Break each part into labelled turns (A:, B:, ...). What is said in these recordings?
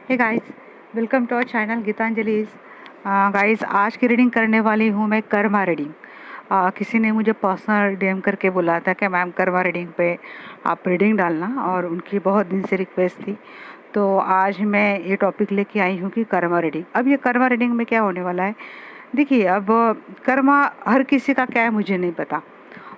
A: Hey guys, welcome to our channel Geetanjali's. Guys, आज की reading करने वाली हूँ मैं कर्मा रीडिंग। किसी ने मुझे पर्सनल डीएम करके बोला था कि मैम कर्मा रीडिंग पे आप रीडिंग डालना, और उनकी बहुत दिन से रिक्वेस्ट थी। तो आज मैं ये टॉपिक लेके आई हूँ कि कर्मा रीडिंग। अब ये कर्मा रीडिंग में क्या होने वाला है, देखिए। अब कर्मा हर किसी का क्या है मुझे नहीं पता।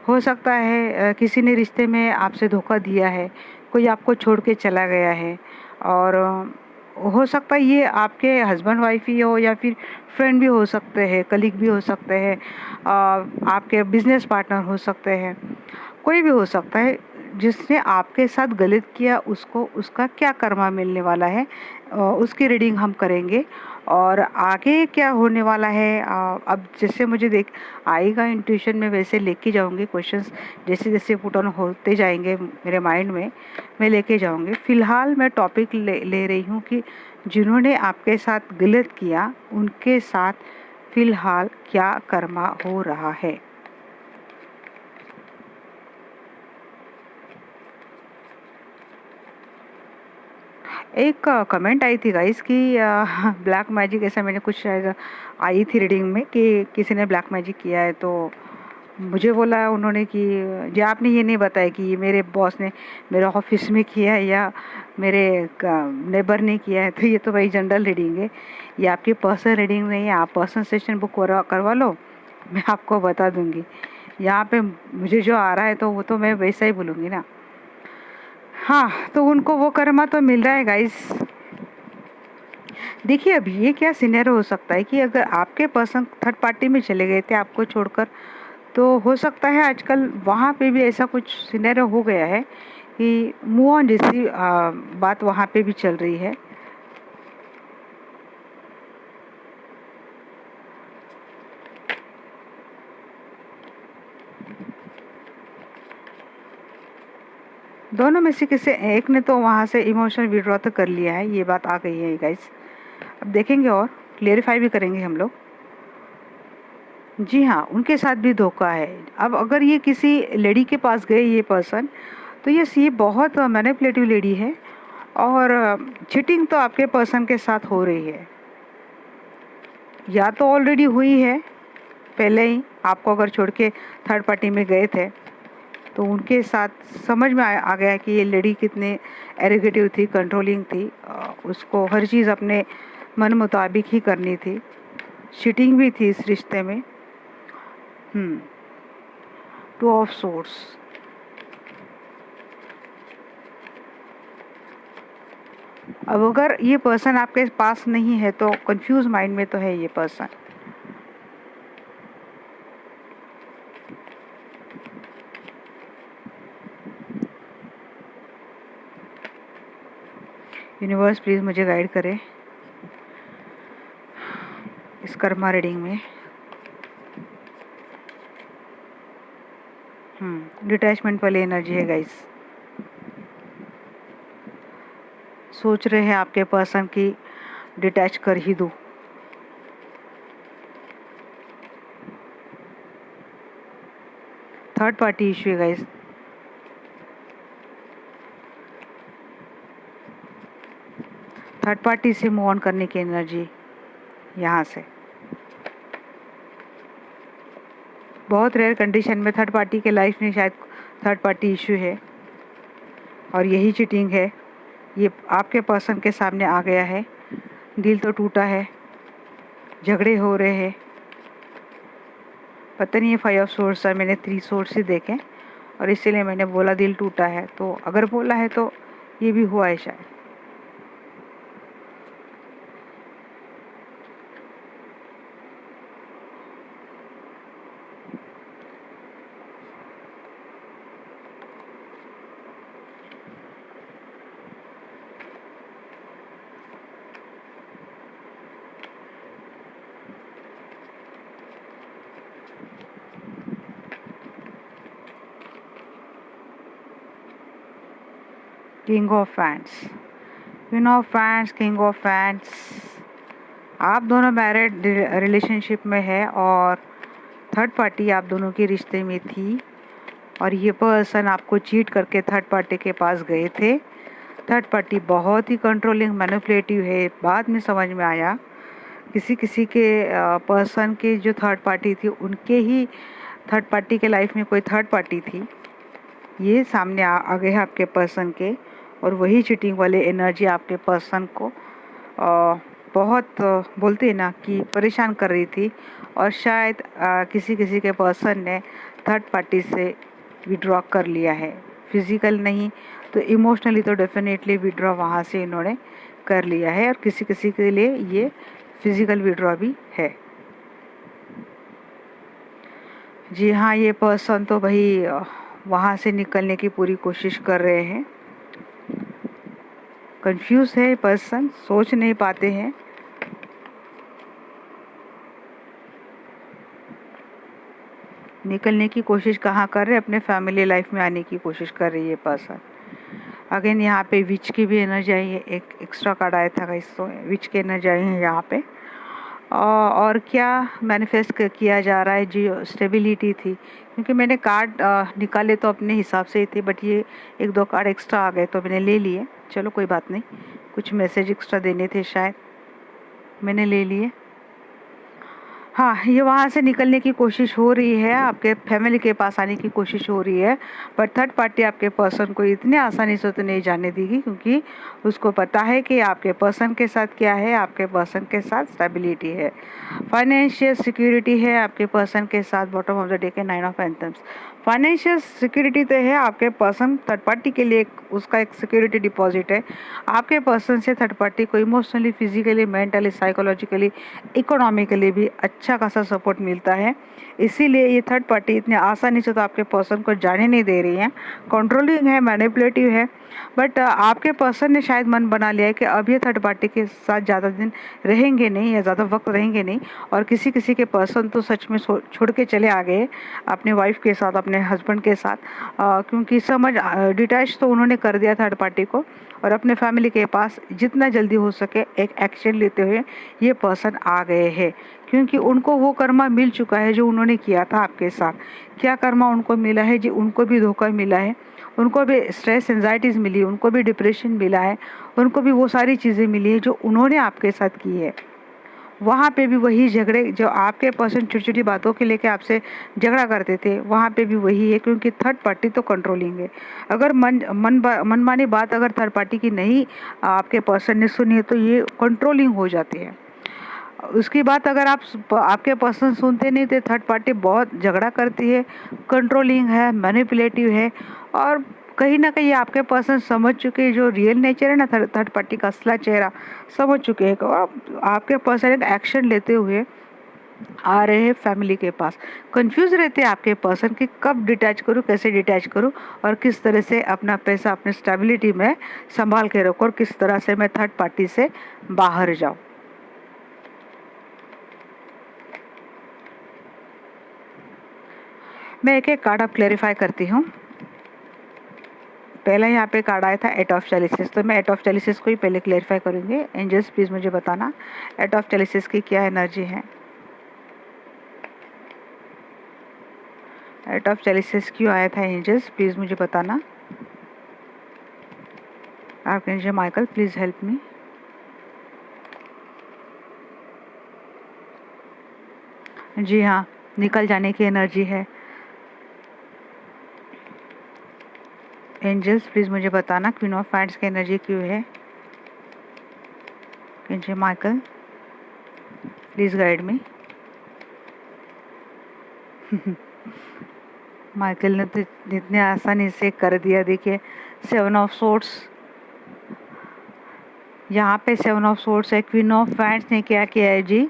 A: हो सकता है किसी ने रिश्ते में आपसे धोखा दिया है, कोई आपको छोड़ के चला गया है, और हो सकता है ये आपके हस्बैंड वाइफ ही हो, या फिर फ्रेंड भी हो सकते हैं, कलीग भी हो सकते हैं, आपके बिजनेस पार्टनर हो सकते हैं, कोई भी हो सकता है। जिसने आपके साथ गलत किया उसको उसका क्या कर्मा मिलने वाला है, उसकी रीडिंग हम करेंगे। और आगे क्या होने वाला है, अब जैसे मुझे देख आएगा इंट्यूशन में, वैसे लेके जाऊंगी क्वेश्चंस। जैसे जैसे पुट ऑन होते जाएंगे मेरे माइंड में, मैं लेके जाऊंगी। फिलहाल मैं टॉपिक ले रही हूँ कि जिन्होंने आपके साथ गलत किया उनके साथ फिलहाल क्या कर्मा हो रहा है। एक कमेंट आई थी गाइस कि ब्लैक मैजिक, ऐसा मैंने कुछ शायद आई थी रीडिंग में कि किसी ने ब्लैक मैजिक किया है। तो मुझे बोला उन्होंने कि जी आपने ये नहीं बताया कि ये मेरे बॉस ने मेरे ऑफिस में किया है या मेरे नेबर ने किया है। तो ये तो भाई जनरल रीडिंग है, ये आपकी पर्सनल रीडिंग नहीं है। आप पर्सनल सेशन बुक करवा लो, मैं आपको बता दूंगी। यहाँ पे मुझे जो आ रहा है तो वो तो मैं वैसा ही बोलूँगी ना। हाँ, तो उनको वो कर्मा तो मिल रहा है गाइस। देखिए, अब ये क्या सिनेरियो हो सकता है कि अगर आपके पर्सन थर्ड पार्टी में चले गए थे आपको छोड़कर, तो हो सकता है आजकल वहाँ पे भी ऐसा कुछ सिनेरियो हो गया है कि मूव ऑन जैसी बात वहाँ पे भी चल रही है। दोनों में से किसी एक ने तो वहाँ से इमोशनल विड्रॉ तो कर लिया है, ये बात आ गई है गाइस। अब देखेंगे और क्लियरिफाई भी करेंगे हम लोग। जी हाँ, उनके साथ भी धोखा है। अब अगर ये किसी लेडी के पास गए ये पर्सन, तो ये बहुत मैनिपुलेटिव लेडी है, और चीटिंग तो आपके पर्सन के साथ हो रही है, या तो ऑलरेडी हुई है पहले ही। आपको अगर छोड़ के थर्ड पार्टी में गए थे तो उनके साथ समझ में आ गया कि ये लेडी कितने एरोगेटिव थी, कंट्रोलिंग थी। उसको हर चीज़ अपने मन मुताबिक ही करनी थी। चीटिंग भी थी इस रिश्ते में। Two of source. अब अगर ये पर्सन आपके पास नहीं है तो कंफ्यूज माइंड में तो है ये पर्सन। यूनिवर्स प्लीज मुझे गाइड करे इस कर्मा रीडिंग में। डिटैचमेंट वाली एनर्जी है गाइस। सोच रहे हैं आपके पर्सन की डिटैच कर ही दो। थर्ड पार्टी इश्यू है गाइस। थर्ड पार्टी से मूव ऑन करने की एनर्जी यहाँ से। बहुत रेयर कंडीशन में थर्ड पार्टी के लाइफ में शायद थर्ड पार्टी इश्यू है, और यही चीटिंग है। ये आपके पर्सन के सामने आ गया है। दिल तो टूटा है, झगड़े हो रहे हैं। पता नहीं ये 5 ऑफ सोर्स है, मैंने 3 सोर्स ही देखे, और इसीलिए मैंने बोला दिल टूटा है। तो अगर बोला है तो ये भी हुआ है शायद। King of fans, queen of fans, king of fans. आप दोनों मैरिड रिलेशनशिप में है, और थर्ड पार्टी आप दोनों के रिश्ते में थी, और ये पर्सन आपको चीट करके थर्ड पार्टी के पास गए थे। थर्ड पार्टी बहुत ही कंट्रोलिंग मैनिपुलेटिव है, बाद में समझ में आया। किसी किसी के पर्सन के जो थर्ड पार्टी थी, उनके ही थर्ड पार्टी के लाइफ में कोई थर्ड पार्टी थी, ये सामने आ गए हैं आपके पर्सन के, और वही चीटिंग वाले एनर्जी आपके पर्सन को बहुत बोलते हैं ना कि परेशान कर रही थी। और शायद किसी किसी के पर्सन ने थर्ड पार्टी से विड्रॉ कर लिया है, फिजिकल नहीं तो इमोशनली तो डेफिनेटली विड्रॉ वहाँ से इन्होंने कर लिया है, और किसी किसी के लिए ये फिजिकल विड्रॉ भी है। जी हाँ, ये पर्सन तो भाई वहाँ से निकलने की पूरी कोशिश कर रहे हैं। कंफ्यूज है पर्सन, सोच नहीं पाते हैं। निकलने की कोशिश कहाँ कर रहे हैं, अपने फैमिली लाइफ में आने की कोशिश कर रही है पर्सन। अगेन यहाँ पे विच की भी एनर्जी आई है, एक एक्स्ट्रा कार्ड आया था गाइस, तो विच की एनर्जी आई है यहाँ पे। और क्या मैनिफेस्ट किया जा रहा है, जो स्टेबिलिटी थी, क्योंकि मैंने कार्ड निकाले तो अपने हिसाब से ही थे, बट ये एक दो कार्ड एक्स्ट्रा आ गए तो मैंने ले लिए। चलो कोई बात नहीं, कुछ मैसेज एक्स्ट्रा देने थे शायद, मैंने ले लिए। हाँ, ये वहाँ से निकलने की कोशिश हो रही है, आपके फैमिली के पास आने की कोशिश हो रही है, पर थर्ड पार्टी आपके पर्सन को इतने आसानी से तो नहीं जाने देगी, क्योंकि उसको पता है कि आपके पर्सन के साथ क्या है। आपके पर्सन के साथ स्टेबिलिटी है, फाइनेंशियल सिक्योरिटी है आपके पर्सन के साथ। बॉटम ऑफ द डे के 9 ऑफ एंथम्स, फाइनेंशियल सिक्योरिटी तो है आपके पर्सन, थर्ड पार्टी के लिए उसका एक सिक्योरिटी डिपॉजिट है। आपके पर्सन से थर्ड पार्टी को emotionally, physically, mentally, psychologically, economically भी अच्छा खासा सपोर्ट मिलता है। इसीलिए ये थर्ड पार्टी इतने आसानी से तो आपके पर्सन को जाने नहीं दे रही है, कंट्रोलिंग है, मैनिपुलेटिव है। बट आपके पर्सन ने शायद मन बना लिया है कि अब ये थर्ड पार्टी के साथ ज़्यादा दिन रहेंगे नहीं, या ज़्यादा वक्त रहेंगे नहीं। और किसी किसी के पर्सन तो सच में छोड़ के चले आ गए अपने वाइफ के साथ, अपने हस्बैंड के साथ, क्योंकि समझ डिटैच तो उन्होंने कर दिया थर्ड पार्टी को, और अपने फैमिली के पास जितना जल्दी हो सके एक एक्शन लेते हुए ये पर्सन आ गए हैं, क्योंकि उनको वो कर्मा मिल चुका है जो उन्होंने किया था आपके साथ। क्या कर्मा उनको मिला है जी, उनको भी धोखा मिला है, उनको भी स्ट्रेस एंजाइटीज़ मिली, उनको भी डिप्रेशन मिला है, उनको भी वो सारी चीज़ें मिली है जो उन्होंने आपके साथ की है। वहाँ पे भी वही झगड़े, जो आपके पर्सन छोटी छोटी बातों के लेके आपसे झगड़ा करते थे, वहाँ पे भी वही है, क्योंकि थर्ड पार्टी तो कंट्रोलिंग है। अगर मनमानी बात अगर थर्ड पार्टी की नहीं आपके पर्सन ने सुनी है तो ये कंट्रोलिंग हो जाती है। उसकी बात अगर आपके पर्सन सुनते नहीं थे, थर्ड पार्टी बहुत झगड़ा करती है, कंट्रोलिंग है, मैनिपुलेटिव है। और कहीं ना कहीं आपके पर्सन समझ चुके हैं जो रियल नेचर है ना, थर्ड पार्टी का असला चेहरा समझ चुके हैं। आपके पर्सन एक एक्शन लेते हुए आ रहे हैं फैमिली के पास। कंफ्यूज रहते हैं आपके पर्सन कि कब डिटैच करूं, कैसे डिटैच करूं, और किस तरह से अपना पैसा अपने स्टेबिलिटी में संभाल के रखूं, और किस तरह से मैं थर्ड पार्टी से बाहर जाऊं। मैं एक एक कार्ड अब क्लेरिफाई करती हूँ। पहला यहाँ पे कार्ड आया था 8 ऑफ चैलिसेस, तो मैं 8 ऑफ चैलिसेस को ही पहले क्लेरिफाई करूँगी। एंजल्स प्लीज़ मुझे बताना 8 ऑफ चैलिसेस की क्या एनर्जी है। 8 ऑफ चैलिसेस क्यों आया था एंजल्स, प्लीज़ मुझे बताना। Archangel Michael please help me. जी हाँ, निकल जाने की एनर्जी है। एंजल्स प्लीज़ मुझे बताना क्वीन ऑफ वांड्स की एनर्जी क्यों है। Angel Michael please guide me. Michael ने तो इतने आसानी से कर दिया। देखिए 7 ऑफ सोर्ड्स, यहाँ पे 7 ऑफ सोर्ड्स है। क्वीन ऑफ वांड्स ने क्या किया है जी,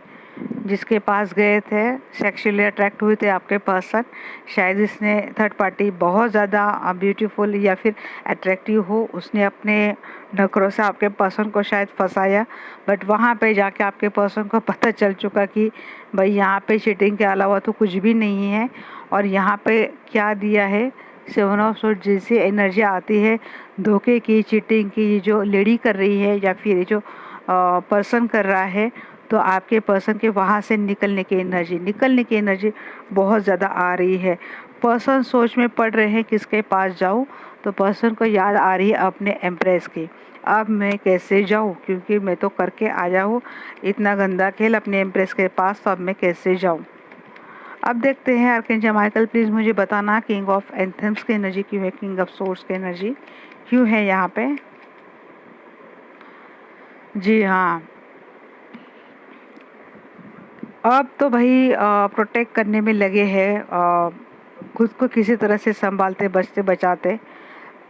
A: जिसके पास गए थे, सेक्सुअली अट्रैक्ट हुए थे आपके पर्सन, शायद इसने थर्ड पार्टी बहुत ज़्यादा ब्यूटीफुल या फिर अट्रैक्टिव हो, उसने अपने नखरों से आपके पर्सन को शायद फंसाया। बट वहाँ पे जाके आपके पर्सन को पता चल चुका कि भाई यहाँ पे चीटिंग के अलावा तो कुछ भी नहीं है। और यहाँ पे क्या दिया है, 7 ऑफ सोर्ड्स जैसी एनर्जी आती है धोखे की, चीटिंग की, ये जो लेडी कर रही है या फिर ये जो पर्सन कर रहा है, तो आपके पर्सन के वहाँ से निकलने की एनर्जी बहुत ज़्यादा आ रही है। पर्सन सोच में पड़ रहे हैं किसके पास जाऊँ, तो पर्सन को याद आ रही है अपने एम्प्रेस की। अब मैं कैसे जाऊँ, क्योंकि मैं तो करके आया हूँ इतना गंदा खेल अपने एम्प्रेस के पास, तो अब मैं कैसे जाऊँ। अब देखते हैं आर्कएंजल माइकल, प्लीज़ मुझे बताना किंग ऑफ एंथम्स की एनर्जी क्यों है, किंग ऑफ सोर्स की एनर्जी क्यों है यहाँ पे। जी हाँ, अब तो भाई प्रोटेक्ट करने में लगे हैं, खुद को किसी तरह से संभालते बचते बचाते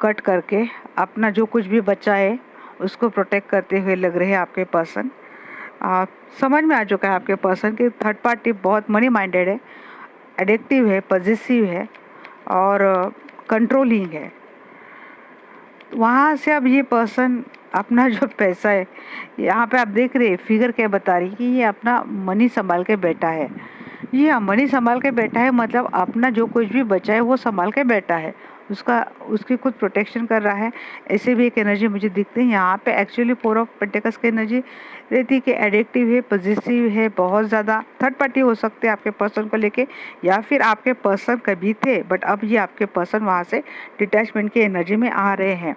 A: कट करके अपना जो कुछ भी बचा है उसको प्रोटेक्ट करते हुए लग रहे हैं आपके पर्सन। समझ में आ चुका है आपके पर्सन की थर्ड पार्टी बहुत मनी माइंडेड है, एडिक्टिव है, पॉजिटिव है और कंट्रोलिंग है। वहाँ से अब ये पर्सन अपना जो पैसा है, यहाँ पे आप देख रहे हैं फिगर क्या बता रही कि ये अपना मनी संभाल के बैठा है। ये हाँ, मनी संभाल के बैठा है मतलब अपना जो कुछ भी बचा है वो संभाल के बैठा है, उसका उसकी खुद प्रोटेक्शन कर रहा है। ऐसे भी एक एनर्जी मुझे दिखती है यहाँ पे। एक्चुअली 4 ऑफ पेंटिकल्स की एनर्जी रहती कि एडिक्टिव है, पॉजिटिव है, बहुत ज़्यादा थर्ड पार्टी हो सकते हैं आपके पर्सन को लेके, या फिर आपके पर्सन कभी थे बट अब ये आपके पर्सन वहाँ से डिटैचमेंट की एनर्जी में आ रहे हैं।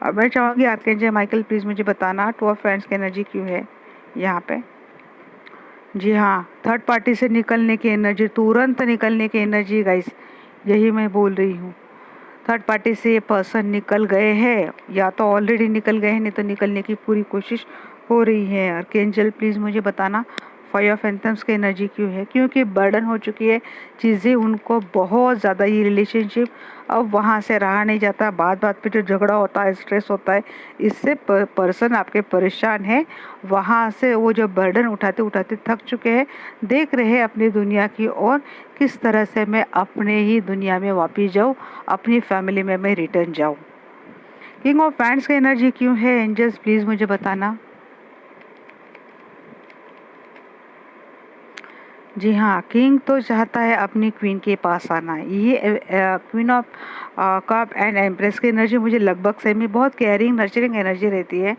A: और मैं चाहूँगी आर्कएंजल माइकल प्लीज़ मुझे बताना 2 ऑफ फ्रेंड्स की एनर्जी क्यों है यहाँ पे। जी हाँ, थर्ड पार्टी से निकलने की एनर्जी, तुरंत निकलने की एनर्जी गाइस, यही मैं बोल रही हूँ। थर्ड पार्टी से ये पर्सन निकल गए हैं, या तो ऑलरेडी निकल गए हैं, नहीं तो निकलने की पूरी कोशिश हो रही है। आर्कएंजल प्लीज़ मुझे बताना 5 ऑफ एंथम्स की एनर्जी क्यों है, क्योंकि बर्डन हो चुकी है चीज़ें उनको बहुत ज़्यादा। ये रिलेशनशिप अब वहाँ से रहा नहीं जाता, बात बात पे जो झगड़ा होता है, स्ट्रेस होता है, इससे पर्सन आपके परेशान है। वहाँ से वो जो बर्डन उठाते उठाते थक चुके हैं, देख रहे हैं अपनी दुनिया की और किस तरह से मैं अपने ही दुनिया में वापस जाऊँ, अपनी फैमिली में मैं रिटर्न जाऊँ। किंग ऑफ पैंट्स की एनर्जी क्यों है एंजल्स प्लीज़ मुझे बताना। जी हाँ, किंग तो चाहता है अपनी क्वीन के पास आना। ये queen of cup and empress की एनर्जी मुझे लगभग सेम ही बहुत केयरिंग नर्चरिंग एनर्जी रहती है।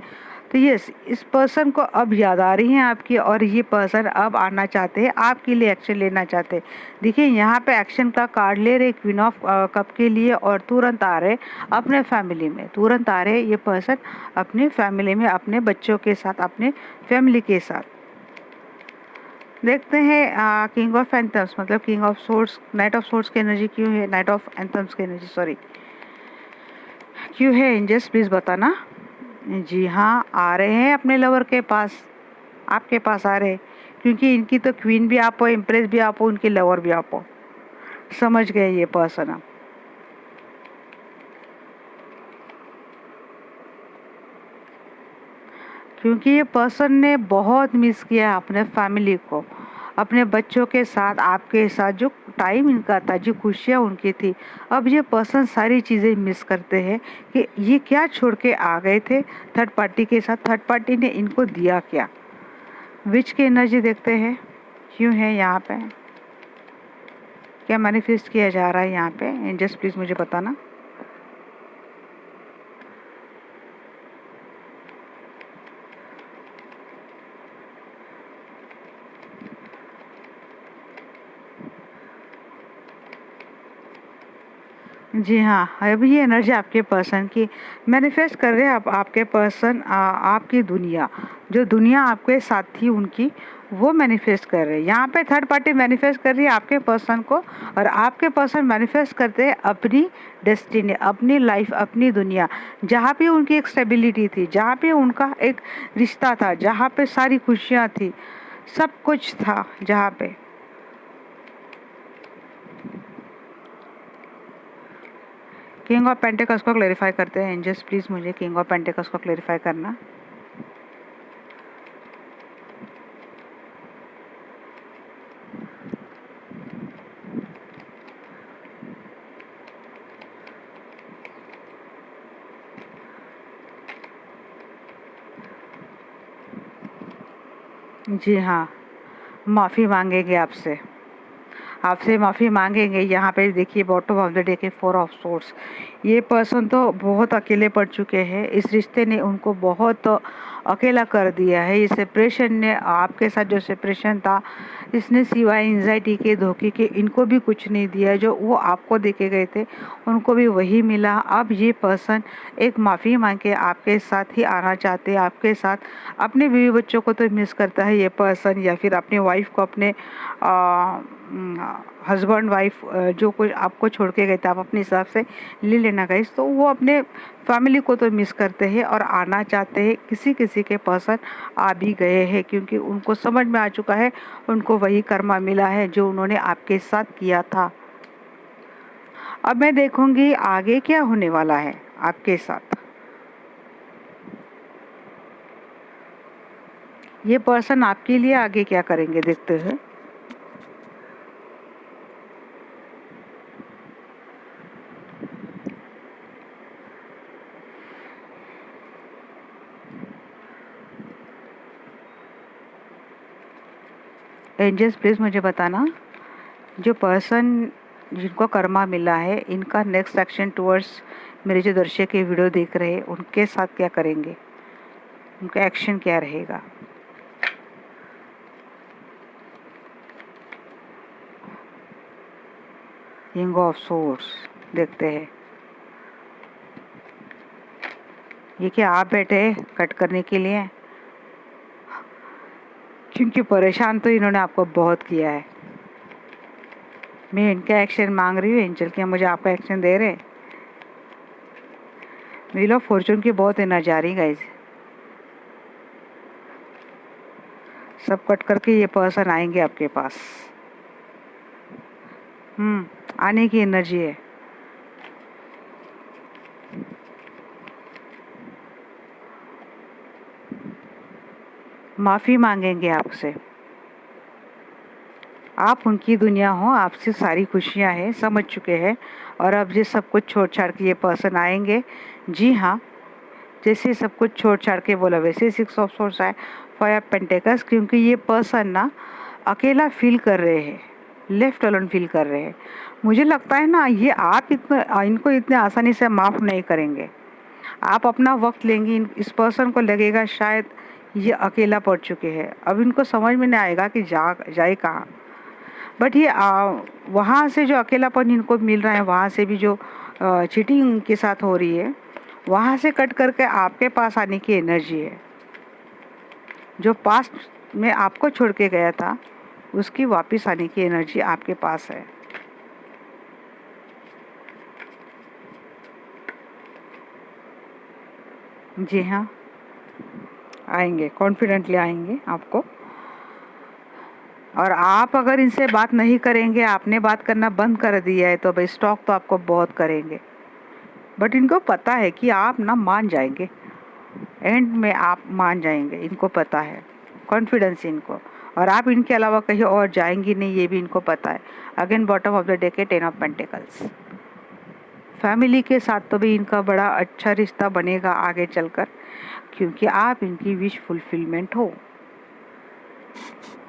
A: तो यस, इस पर्सन को अब याद आ रही है आपकी और ये पर्सन अब आना चाहते हैं, आपके लिए एक्शन लेना चाहते हैं। देखिए यहाँ पे एक्शन का कार्ड ले रहे क्वीन ऑफ कप के लिए और तुरंत आ रहे अपने फैमिली में, तुरंत आ रहे ये पर्सन अपनी फैमिली में, अपने बच्चों के साथ, अपने फैमिली के साथ। देखते हैं किंग ऑफ एंथम्स मतलब king of source, night of source की एनर्जी क्यों है, नाइट ऑफ एंथम्स की एनर्जी सॉरी क्यों है एंजल्स प्लीज़ बताना। जी हाँ, आ रहे हैं अपने लवर के पास, आपके पास आ रहे हैं, क्योंकि इनकी तो क्वीन भी आप हो, इम्प्रेस भी आप हो, उनकी लवर भी आप हो। समझ गए ये पर्सन आप। क्योंकि ये पर्सन ने बहुत मिस किया अपने फैमिली को, अपने बच्चों के साथ, आपके साथ जो टाइम इनका था, जो खुशियाँ उनकी थी। अब ये पर्सन सारी चीज़ें मिस करते हैं कि ये क्या छोड़ के आ गए थे थर्ड पार्टी के साथ, थर्ड पार्टी ने इनको दिया क्या। विच की एनर्जी देखते हैं क्यों है यहाँ पे, क्या मैनिफेस्ट किया जा रहा है यहाँ पे एंजल्स प्लीज़ मुझे बताना। जी हाँ, अभी ये एनर्जी आपके पर्सन की मैनिफेस्ट कर रहे हैं। आपके पर्सन आपकी दुनिया, जो दुनिया आपके साथ थी उनकी, वो मैनिफेस्ट कर रहे हैं। यहाँ पे थर्ड पार्टी मैनिफेस्ट कर रही है आपके पर्सन को, और आपके पर्सन मैनिफेस्ट करते हैं अपनी डेस्टिनी, अपनी लाइफ, अपनी दुनिया, जहाँ पे उनकी एक स्टेबिलिटी थी, जहाँ पे उनका एक रिश्ता था, जहाँ पे सारी खुशियाँ थी, सब कुछ था, जहाँ पे। किंग ऑफ पेंटिकल्स को क्लेरिफाई करते हैं एंजल्स प्लीज़ मुझे किंग ऑफ पेंटिकल्स को क्लेरिफाई करना। जी हाँ, माफ़ी मांगेंगे आपसे। आपसे माफ़ी मांगेंगे। यहाँ पे देखिए बॉटम ऑफ द डे के 4 ऑफ सोर्स। ये पर्सन तो बहुत अकेले पड़ चुके हैं। इस रिश्ते ने उनको बहुत अकेला कर दिया है। ये सेपरेशन ने, आपके साथ जो सेपरेशन था, इसने सिवाय एंजाइटी के, धोखे के, इनको भी कुछ नहीं दिया। जो वो आपको देके गए थे उनको भी वही मिला। अब ये पर्सन एक माफ़ी मांग के आपके साथ ही आना चाहते हैं। आपके साथ अपने बीवी बच्चों को तो मिस करता है ये पर्सन, या फिर अपने वाइफ को, अपने हस्बैंड वाइफ जो कुछ आपको छोड़ के गए थे, आप अपने हिसाब से ले लेना गाइस। तो वो अपने फैमिली को तो मिस करते हैं और आना चाहते हैं। किसी किसी के पर्सन आ भी गए हैं क्योंकि उनको समझ में आ चुका है, उनको वही कर्मा मिला है जो उन्होंने आपके साथ किया था। अब मैं देखूंगी आगे क्या होने वाला है आपके साथ। ये पर्सन आपके लिए आगे क्या करेंगे देखते हैं। एंजल्स प्लीज मुझे बताना, जो पर्सन जिनको कर्मा मिला है, इनका नेक्स्ट एक्शन टुवर्ड्स मेरे जो दर्शक ये वीडियो देख रहे हैं उनके साथ क्या करेंगे, उनका एक्शन क्या रहेगा। किंग ऑफ सोर्स देखते हैं। ये क्या आप बैठे कट करने के लिए? क्योंकि परेशान तो इन्होंने आपको बहुत किया है। मैं इनका एक्शन मांग रही हूँ, एंजल क्या मुझे आपका एक्शन दे रहे? व्हील ऑफ फॉर्चून की बहुत एनर्जी आ रही गाइस। सब कट करके ये पर्सन आएंगे आपके पास। आने की एनर्जी है। माफी मांगेंगे आपसे। आप उनकी दुनिया हो, आपसे सारी खुशियां हैं, समझ चुके हैं। और अब ये सब कुछ छोड़ छाड़ के ये पर्सन आएंगे। जी हाँ, जैसे सब कुछ छोड़ छाड़ के बोला वैसे 6 ऑफ सोर्स आए, 5 ऑफ पेंटिकल्स। क्योंकि ये पर्सन ना अकेला फील कर रहे हैं, लेफ्ट अलोन फील कर रहे हैं। मुझे लगता है ना ये आप इनको इतने आसानी से माफ़ नहीं करेंगे। आप अपना वक्त लेंगे। इस पर्सन को लगेगा शायद ये अकेला पड़ चुके हैं। अब इनको समझ में नहीं आएगा कि जाए कहाँ। बट ये वहाँ से जो अकेलापन इनको मिल रहा है, वहाँ से भी जो चीटिंग इनके साथ हो रही है, वहाँ से कट करके आपके पास आने की एनर्जी है। जो पास्ट में आपको छोड़ के गया था उसकी वापस आने की एनर्जी आपके पास है। जी हाँ, आएंगे, कॉन्फिडेंटली आएंगे आपको। और आप अगर इनसे बात नहीं करेंगे, आपने बात करना बंद कर दिया है, तो भाई स्टॉक तो आपको बहुत करेंगे। बट इनको पता है कि आप ना मान जाएंगे, एंड में आप मान जाएंगे, इनको पता है, कॉन्फिडेंस इनको। और आप इनके अलावा कहीं और जाएंगी नहीं, ये भी इनको पता है। Again bottom of the day के 10 ऑफ पेंटिकल्स। फैमिली के साथ तो भी इनका बड़ा अच्छा रिश्ता बनेगा आगे चलकर, क्योंकि आप इनकी विश फुलफिलमेंट हो।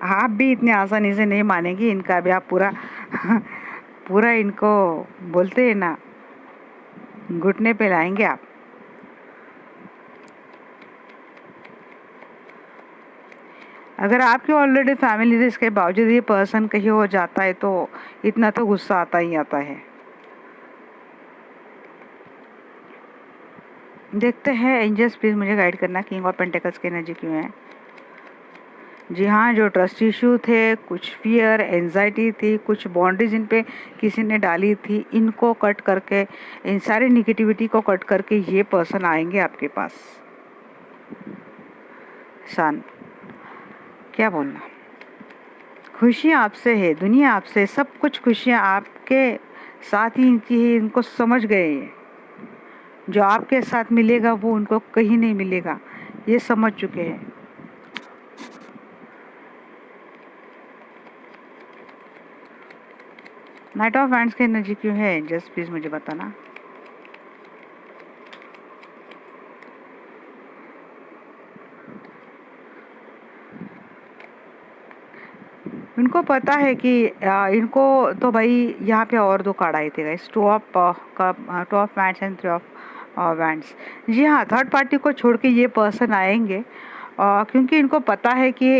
A: आप भी इतने आसानी से नहीं मानेंगे इनका भी। आप पूरा पूरा इनको बोलते हैं ना, घुटने पे लाएंगे आप। अगर आपके ऑलरेडी फैमिली रिस्क के बावजूद ये पर्सन कहीं हो जाता है तो इतना तो गुस्सा आता ही आता है। देखते हैं एंजल्स प्लीज मुझे गाइड करना, किंग ऑफ पेंटिकल्स की एनर्जी क्यों है। जी हाँ, जो ट्रस्ट इशू थे, कुछ फियर, एंजाइटी थी, कुछ बाउंड्रीज इन पे किसी ने डाली थी, इनको कट करके, इन सारी निगेटिविटी को कट करके ये पर्सन आएंगे आपके पास। सन क्या बोलना, खुशियाँ आपसे है, दुनिया आपसे, सब कुछ खुशियाँ आपके साथ ही इनकी है। इनको समझ गए ये, जो आपके साथ मिलेगा वो उनको कहीं नहीं मिलेगा, ये समझ चुके हैं। नाइट ऑफ वैंड्स की एनर्जी क्यों है जस्ट प्लीज मुझे बताना। इनको पता है कि इनको तो भाई यहाँ पे और 2 कार्ड आए थे guys, 2 of match and 3 of wands. जी हाँ, थर्ड पार्टी को छोड़ के ये पर्सन आएंगे, क्योंकि इनको पता है कि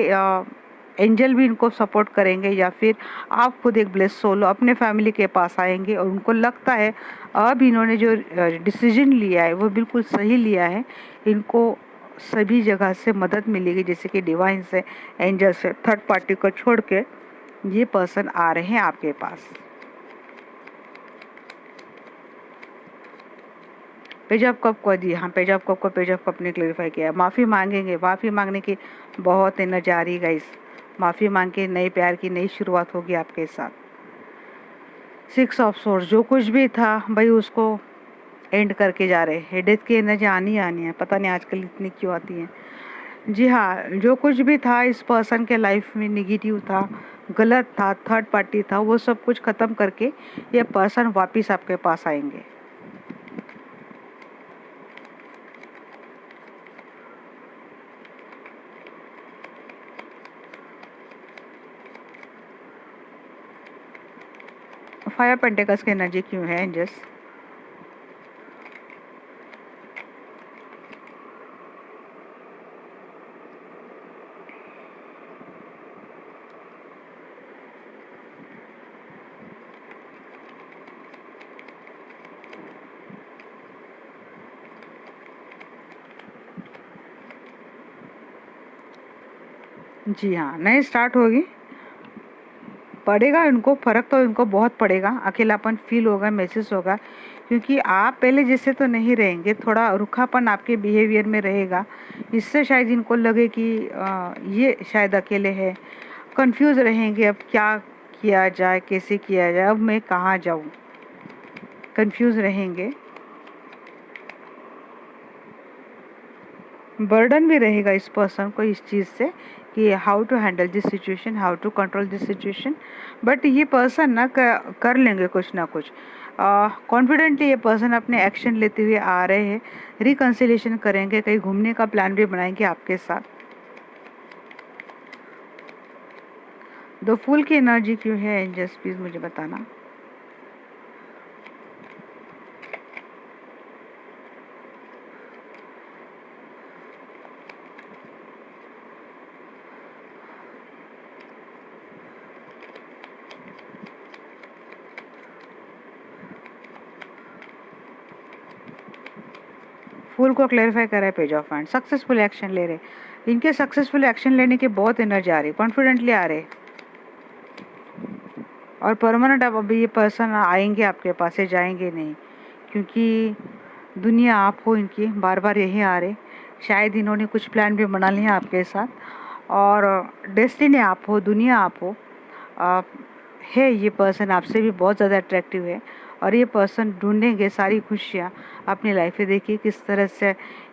A: एंजल भी इनको सपोर्ट करेंगे, या फिर आप खुद एक ब्लेस सोल अपने फैमिली के पास आएंगे, और उनको लगता है अब इन्होंने जो डिसीजन लिया है वो बिल्कुल सही लिया है। इनको सभी जगह से मदद मिलेगी, जैसे कि डिवाइन से, एंजल से। थर्ड पार्टी को छोड़ के ये पर्सन आ रहे हैं आपके पास। पेज ऑफ कप को दी, हाँ, पेज ऑफ कप को पेज ऑफ कप ने क्लेरिफाई किया है। माफ़ी मांगेंगे, माफ़ी मांगने की बहुत एनर्जी आ रही है गाइस। माफ़ी मांग के नए प्यार की नई शुरुआत होगी आपके साथ। 6 ऑफ सोर्स, जो कुछ भी था भाई उसको एंड करके जा रहे हैं। डेथ की एनर्जी आनी आनी है, पता नहीं आजकल इतनी क्यों आती है। जी हाँ, जो कुछ भी था इस पर्सन के लाइफ में, निगेटिव था, गलत था, थर्ड पार्टी था, वो सब कुछ ख़त्म करके ये पर्सन वापस आपके पास आएंगे। फाइव पेंटिकल्स की एनर्जी क्यों है एंजल्स? जी हाँ, नई स्टार्ट होगी, पड़ेगा इनको फ़र्क, तो इनको बहुत पड़ेगा। अकेलापन फील होगा, महसूस होगा, क्योंकि आप पहले जैसे तो नहीं रहेंगे, थोड़ा रूखापन आपके बिहेवियर में रहेगा। इससे शायद इनको लगे कि ये शायद अकेले है, कंफ्यूज रहेंगे, अब क्या किया जाए, कैसे किया जाए, अब मैं कहाँ जाऊँ, कंफ्यूज रहेंगे। बर्डन भी रहेगा इस पर्सन को इस चीज़ से कि how to handle this situation, how to control this situation. But ये पर्सन ना कर लेंगे कुछ ना कुछ। कॉन्फिडेंटली ये पर्सन अपने एक्शन लेते हुए आ रहे हैं। रिकन्सिलेशन करेंगे, कहीं घूमने का प्लान भी बनाएंगे आपके साथ। द फूल की एनर्जी क्यों है एंजल्स, प्लीज़ मुझे बताना। फूल को क्लैरिफाई करा है page of hand. Successful action ले रहे, इनके सक्सेसफुल एक्शन लेने की बहुत एनर्जी आ रही, कॉन्फिडेंटली आ रहे, और परमानेंट अब अभी ये पर्सन आएंगे आपके पास से, जाएंगे नहीं, क्योंकि दुनिया आप हो इनकी, बार बार यही आ रहे। शायद इन्होंने कुछ प्लान भी बना लिए आपके साथ, और डेस्टिनी आप हो, दुनिया आप हो। आप है ये पर्सन आपसे भी बहुत ज़्यादा अट्रैक्टिव है, और ये पर्सन ढूंढेंगे सारी खुशियाँ अपनी लाइफ में। देखिए किस तरह से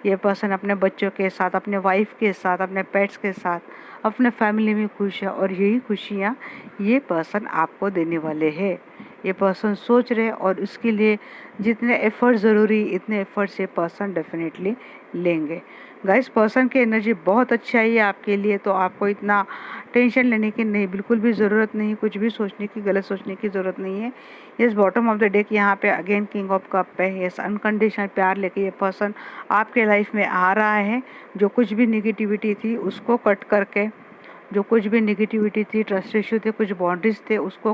A: ये पर्सन अपने बच्चों के साथ, अपने वाइफ के साथ, अपने पेट्स के साथ, अपने फैमिली में खुश है, और यही खुशियाँ ये पर्सन आपको देने वाले हैं। ये पर्सन सोच रहे, और उसके लिए जितने एफर्ट ज़रूरी, इतने एफर्ट्स ये पर्सन डेफिनेटली लेंगे। गाइस, पर्सन की एनर्जी बहुत अच्छा है आपके लिए, तो आपको इतना टेंशन लेने की नहीं, बिल्कुल भी ज़रूरत नहीं, कुछ भी सोचने की, गलत सोचने की ज़रूरत नहीं है। इस बॉटम ऑफ द डेक यहाँ पे अगेन किंग ऑफ कप है। यस, अनकंडीशनल प्यार लेके ये पर्सन आपके लाइफ में आ रहा है। जो कुछ भी निगेटिविटी थी उसको कट करके, जो कुछ भी निगेटिविटी थी, ट्रस्ट इशू थे, कुछ बाउंड्रीज थे, उसको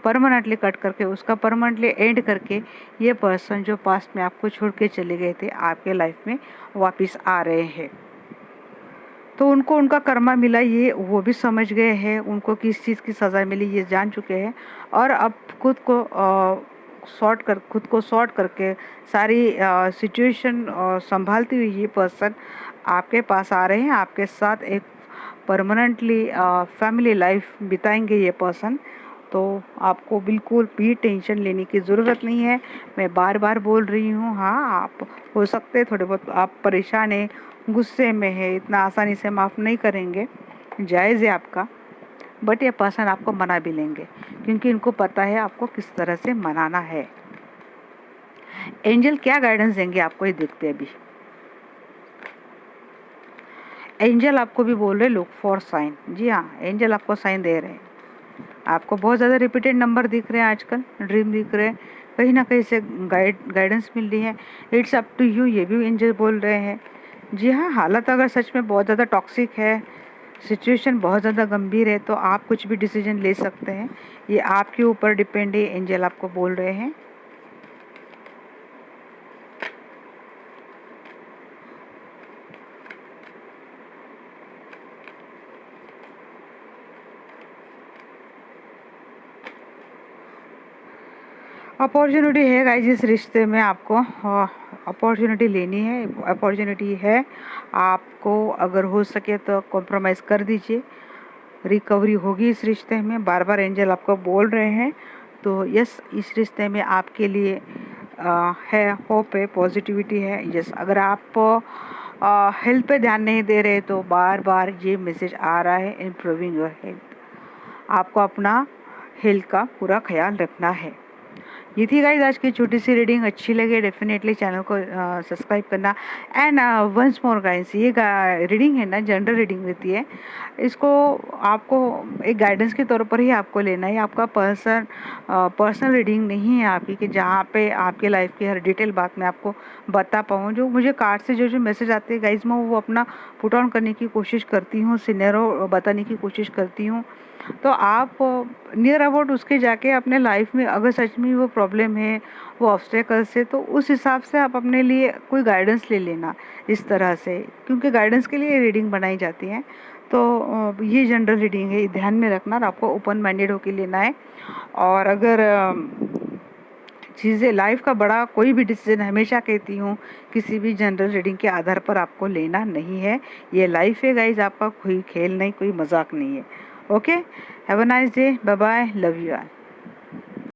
A: परमानेंटली कट करके, उसका परमानेंटली एंड करके, ये पर्सन जो पास्ट में आपको छोड़ के चले गए थे आपके लाइफ में वापस आ रहे हैं। तो उनको उनका कर्मा मिला, ये वो भी समझ गए हैं, उनको किस चीज़ की सज़ा मिली ये जान चुके हैं, और अब खुद को सॉर्ट करके सारी सिचुएशन संभालती हुई ये पर्सन आपके पास आ रहे हैं। आपके साथ एक परमानेंटली फैमिली लाइफ बिताएंगे ये पर्सन। तो आपको बिल्कुल भी टेंशन लेने की ज़रूरत नहीं है। मैं बार बार बोल रही हूँ, हाँ, आप हो सकते थोड़े बहुत आप परेशान हैं, गुस्से में है, इतना आसानी से माफ़ नहीं करेंगे, जायज़ है आपका, बट ये पर्सन आपको मना भी लेंगे, क्योंकि इनको पता है आपको किस तरह से मनाना है। एंजल क्या गाइडेंस देंगे आपको, ये देखते हैं अभी। एंजल आपको भी बोल रहे लुक फॉर साइन। जी हाँ, एंजल आपको साइन दे रहे हैं। आपको बहुत ज़्यादा रिपीटेड नंबर दिख रहे हैं आजकल, ड्रीम दिख रहे हैं, कहीं ना कहीं से गाइडेंस मिल रही है। इट्स अप टू यू, ये भी एंजल बोल रहे हैं। जी हाँ, हालत अगर सच में बहुत ज़्यादा टॉक्सिक है, सिचुएशन बहुत ज़्यादा गंभीर है, तो आप कुछ भी डिसीजन ले सकते हैं। ये आपके ऊपर डिपेंड है, एंजल आपको बोल रहे हैं। अपॉर्चुनिटी है गाइस, इस रिश्ते में आपको अपॉर्चुनिटी लेनी है, अपॉर्चुनिटी है आपको। अगर हो सके तो कॉम्प्रोमाइज़ कर दीजिए, रिकवरी होगी इस रिश्ते में, बार बार एंजल आपको बोल रहे हैं। तो यस, इस रिश्ते में आपके लिए है, होप है, पॉजिटिविटी है। यस, अगर आप हेल्थ पे ध्यान नहीं दे रहे तो बार बार ये मैसेज आ रहा है, इम्प्रूविंग योर हेल्थ। आपको अपना हेल्थ का पूरा ख्याल रखना है। ये थी गाइस आज की छोटी सी रीडिंग। अच्छी लगे डेफिनेटली चैनल को सब्सक्राइब करना। एंड वंस मोर गाइस, ये रीडिंग है ना, जनरल रीडिंग रहती है। इसको आपको एक गाइडेंस के तौर पर ही आपको लेना है। आपका पर्सनल रीडिंग नहीं है आपकी, कि जहाँ पे आपके लाइफ की हर डिटेल बात मैं आपको बता पाऊँ। जो मुझे कार्ड से जो मैसेज आते हैं गाइस, मैं वो अपना पुट ऑन करने की कोशिश करती हूँ, सिनेरियो बताने की कोशिश करती हूँ। तो आप नियर अबाउट उसके जाके अपने लाइफ में अगर सच में वो प्रॉब्लम है, वो ऑब्स्टेकल्स है, तो उस हिसाब से आप अपने लिए कोई गाइडेंस ले लेना इस तरह से, क्योंकि गाइडेंस के लिए रीडिंग बनाई जाती है। तो ये जनरल रीडिंग है, ध्यान में रखना, और आपको ओपन माइंडेड होकर लेना है। और अगर चीज़ें लाइफ का बड़ा कोई भी डिसीजन, हमेशा कहती हूँ, किसी भी जनरल रीडिंग के आधार पर आपको लेना नहीं है। ये लाइफ है गाइज, आपका कोई खेल नहीं, कोई मजाक नहीं है। Okay, have a nice day, bye bye, love you all.